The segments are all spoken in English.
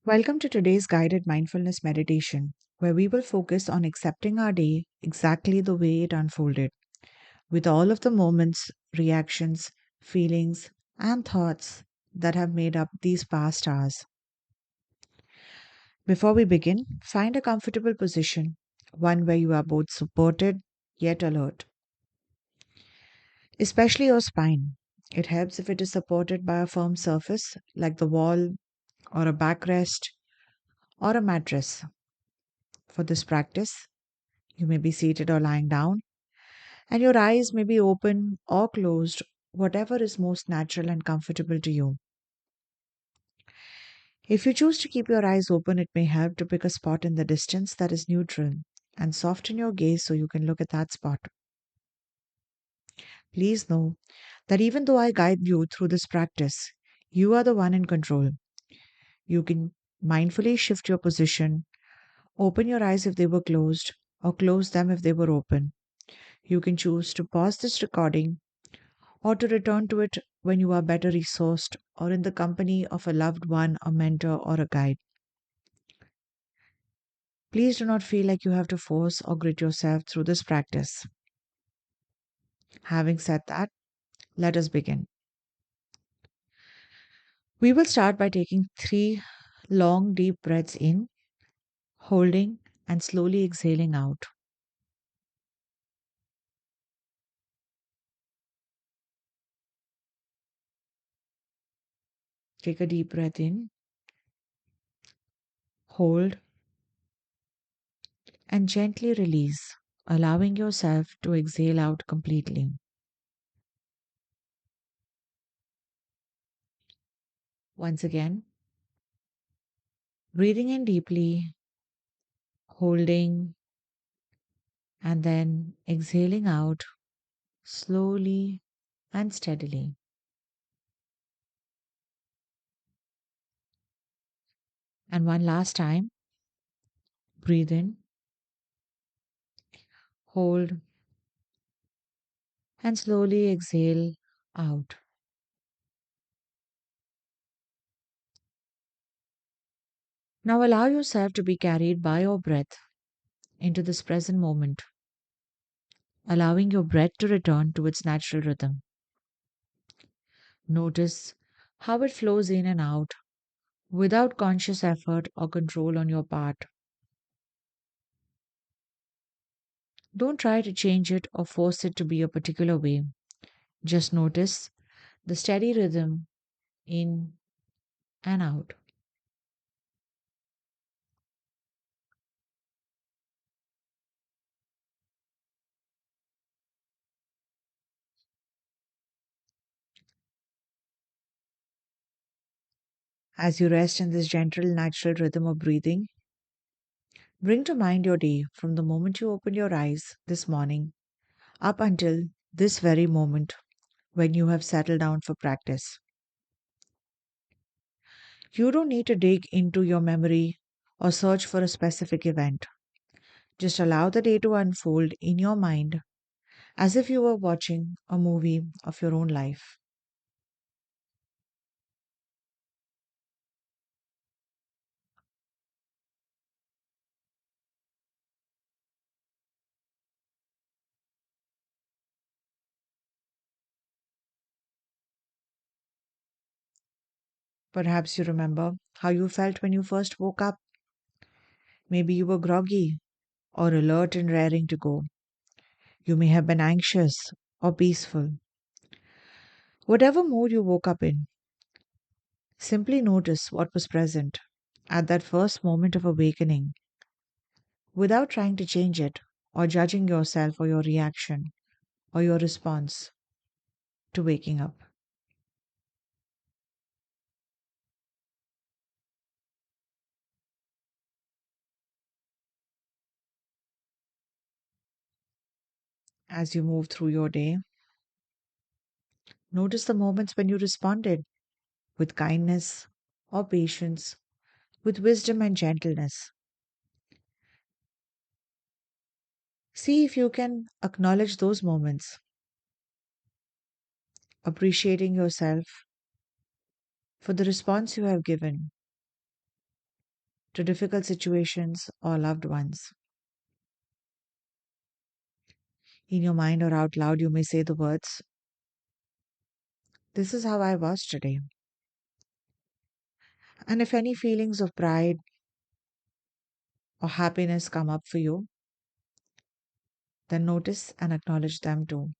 Welcome to today's guided mindfulness meditation, where we will focus on accepting our day exactly the way it unfolded, with all of the moments, reactions, feelings, and thoughts that have made up these past hours. Before we begin, find a comfortable position, one where you are both supported yet alert, especially your spine. It helps if it is supported by a firm surface like the wall or a backrest or a mattress. For this practice, you may be seated or lying down, and your eyes may be open or closed, whatever is most natural and comfortable to you. If you choose to keep your eyes open, it may help to pick a spot in the distance that is neutral and soften your gaze so you can look at that spot. Please know that even though I guide you through this practice, you are the one in control. You can mindfully shift your position, open your eyes if they were closed, or close them if they were open. You can choose to pause this recording or to return to it when you are better resourced or in the company of a loved one, a mentor, or a guide. Please do not feel like you have to force or grit yourself through this practice. Having said that, let us begin. We will start by taking three long, deep breaths in, holding, and slowly exhaling out. Take a deep breath in, hold, and gently release, allowing yourself to exhale out completely. Once again, breathing in deeply, holding, and then exhaling out slowly and steadily. And one last time, breathe in, hold, and slowly exhale out. Now allow yourself to be carried by your breath into this present moment, allowing your breath to return to its natural rhythm. Notice how it flows in and out without conscious effort or control on your part. Don't try to change it or force it to be a particular way. Just notice the steady rhythm in and out. As you rest in this gentle, natural rhythm of breathing, bring to mind your day from the moment you opened your eyes this morning up until this very moment when you have settled down for practice. You don't need to dig into your memory or search for a specific event. Just allow the day to unfold in your mind as if you were watching a movie of your own life. Perhaps you remember how you felt when you first woke up. Maybe you were groggy or alert and raring to go. You may have been anxious or peaceful. Whatever mood you woke up in, simply notice what was present at that first moment of awakening without trying to change it or judging yourself or your reaction or your response to waking up. As you move through your day, notice the moments when you responded with kindness or patience, with wisdom and gentleness. See if you can acknowledge those moments, appreciating yourself for the response you have given to difficult situations or loved ones. In your mind or out loud, you may say the words, "This is how I was today." And if any feelings of pride or happiness come up for you, then notice and acknowledge them too.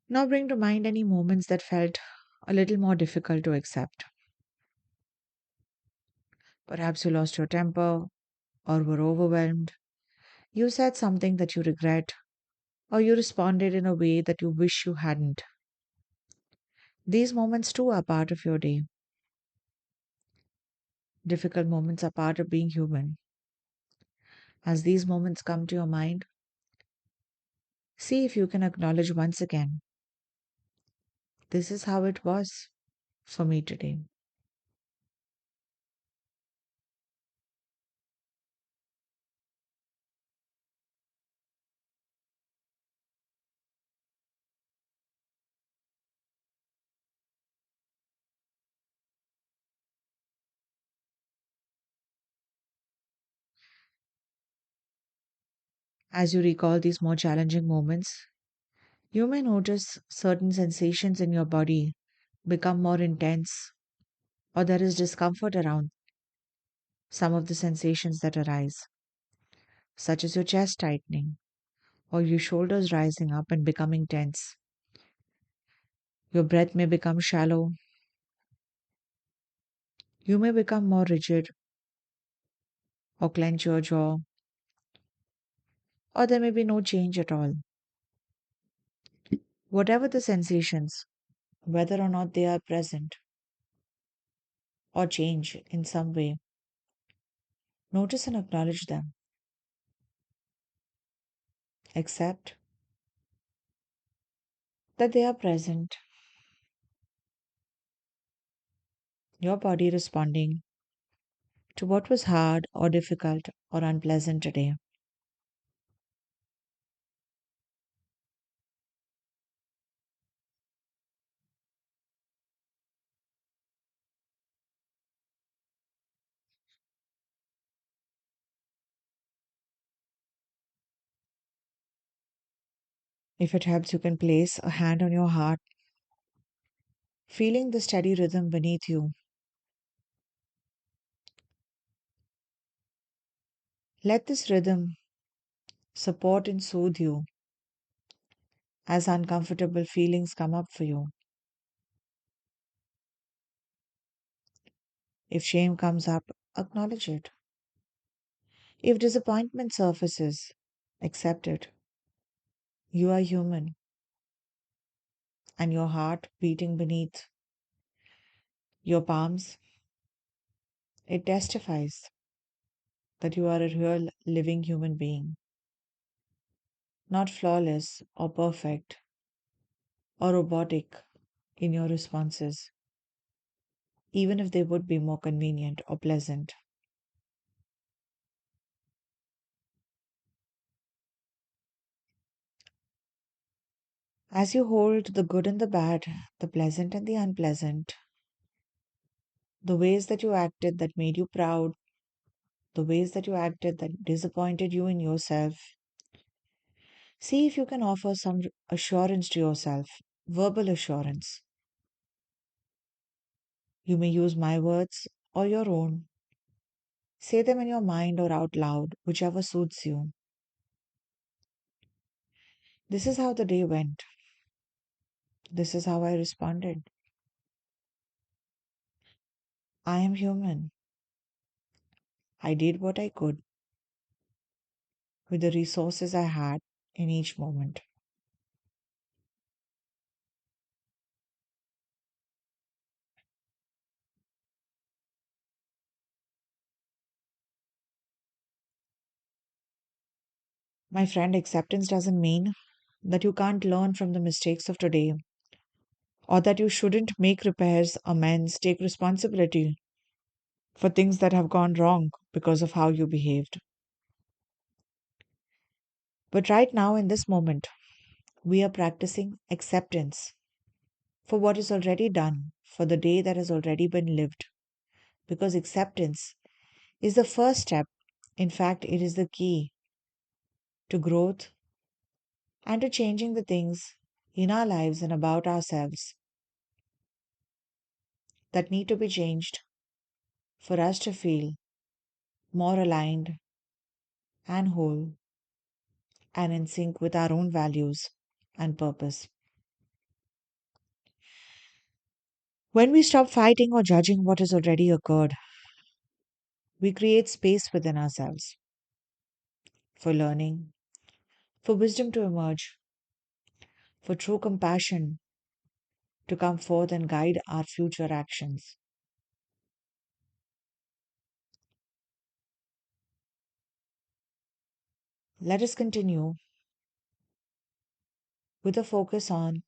Now bring to mind any moments that felt a little more difficult to accept. Perhaps you lost your temper or were overwhelmed. You said something that you regret, or you responded in a way that you wish you hadn't. These moments too are part of your day. Difficult moments are part of being human. As these moments come to your mind, see if you can acknowledge once again, "This is how it was for me today." As you recall these more challenging moments, you may notice certain sensations in your body become more intense, or there is discomfort around some of the sensations that arise, such as your chest tightening or your shoulders rising up and becoming tense. Your breath may become shallow, you may become more rigid or clench your jaw, or there may be no change at all. Whatever the sensations, whether or not they are present or change in some way, notice and acknowledge them. Accept that they are present, your body responding to what was hard or difficult or unpleasant today. If it helps, you can place a hand on your heart, feeling the steady rhythm beneath you. Let this rhythm support and soothe you as uncomfortable feelings come up for you. If shame comes up, acknowledge it. If disappointment surfaces, accept it. You are human, and your heart beating beneath your palms, it testifies that you are a real living human being, not flawless or perfect or robotic in your responses, even if they would be more convenient or pleasant. As you hold the good and the bad, the pleasant and the unpleasant, the ways that you acted that made you proud, the ways that you acted that disappointed you in yourself, see if you can offer some assurance to yourself, verbal assurance. You may use my words or your own. Say them in your mind or out loud, whichever suits you. "This is how the day went. This is how I responded. I am human. I did what I could with the resources I had in each moment." My friend, acceptance doesn't mean that you can't learn from the mistakes of today, or that you shouldn't make repairs, amends, take responsibility for things that have gone wrong because of how you behaved. But right now, in this moment, we are practicing acceptance for what is already done, for the day that has already been lived, because acceptance is the first step. In fact, it is the key to growth and to changing the things in our lives and about ourselves that need to be changed for us to feel more aligned and whole and in sync with our own values and purpose. When we stop fighting or judging what has already occurred, we create space within ourselves for learning, for wisdom to emerge, for true compassion to come forth and guide our future actions. Let us continue with a focus on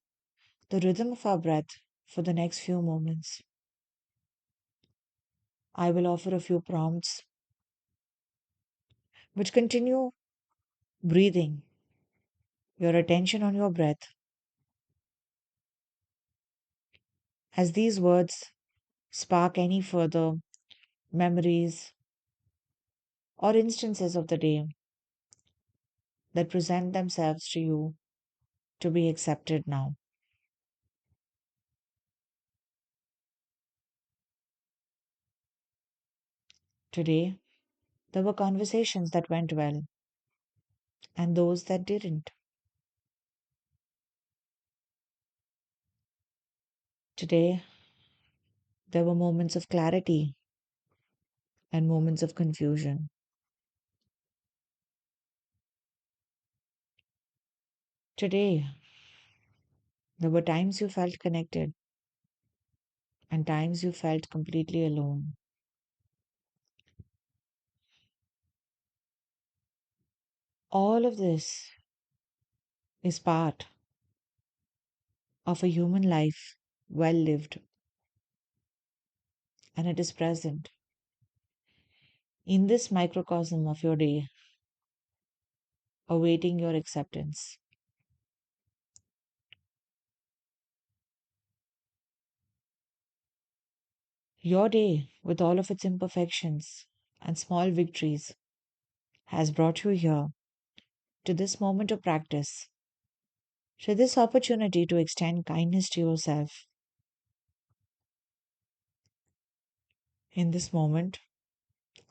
the rhythm of our breath for the next few moments. I will offer a few prompts which continue breathing, your attention on your breath, as these words spark any further memories or instances of the day that present themselves to you to be accepted now. Today, there were conversations that went well and those that didn't. Today, there were moments of clarity and moments of confusion. Today, there were times you felt connected and times you felt completely alone. All of this is part of a human life well lived, and it is present in this microcosm of your day, awaiting your acceptance. Your day, with all of its imperfections and small victories, has brought you here to this moment of practice, to this opportunity to extend kindness to yourself. In this moment,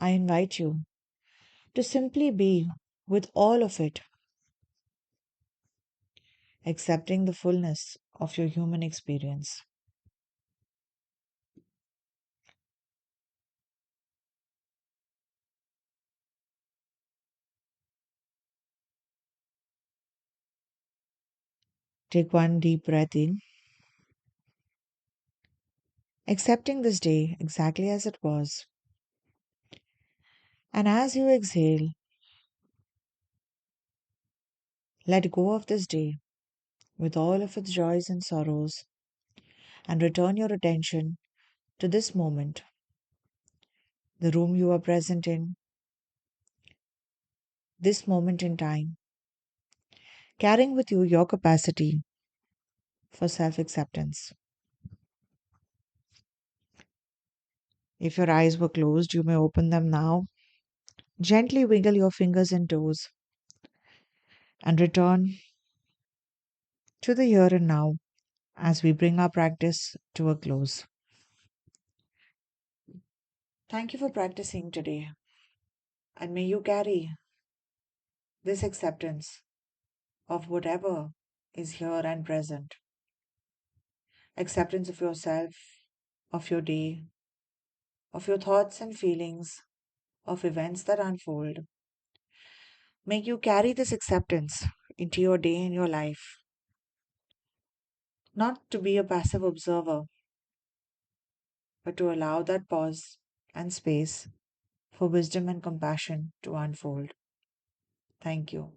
I invite you to simply be with all of it, accepting the fullness of your human experience. Take one deep breath in, accepting this day exactly as it was. And as you exhale, let go of this day with all of its joys and sorrows and return your attention to this moment, the room you are present in, this moment in time, carrying with you your capacity for self acceptance. If your eyes were closed, you may open them now. Gently wiggle your fingers and toes and return to the here and now as we bring our practice to a close. Thank you for practicing today, and may you carry this acceptance of whatever is here and present, acceptance of yourself, of your day, of your thoughts and feelings, of events that unfold. May you carry this acceptance into your day and your life, not to be a passive observer, but to allow that pause and space for wisdom and compassion to unfold. Thank you.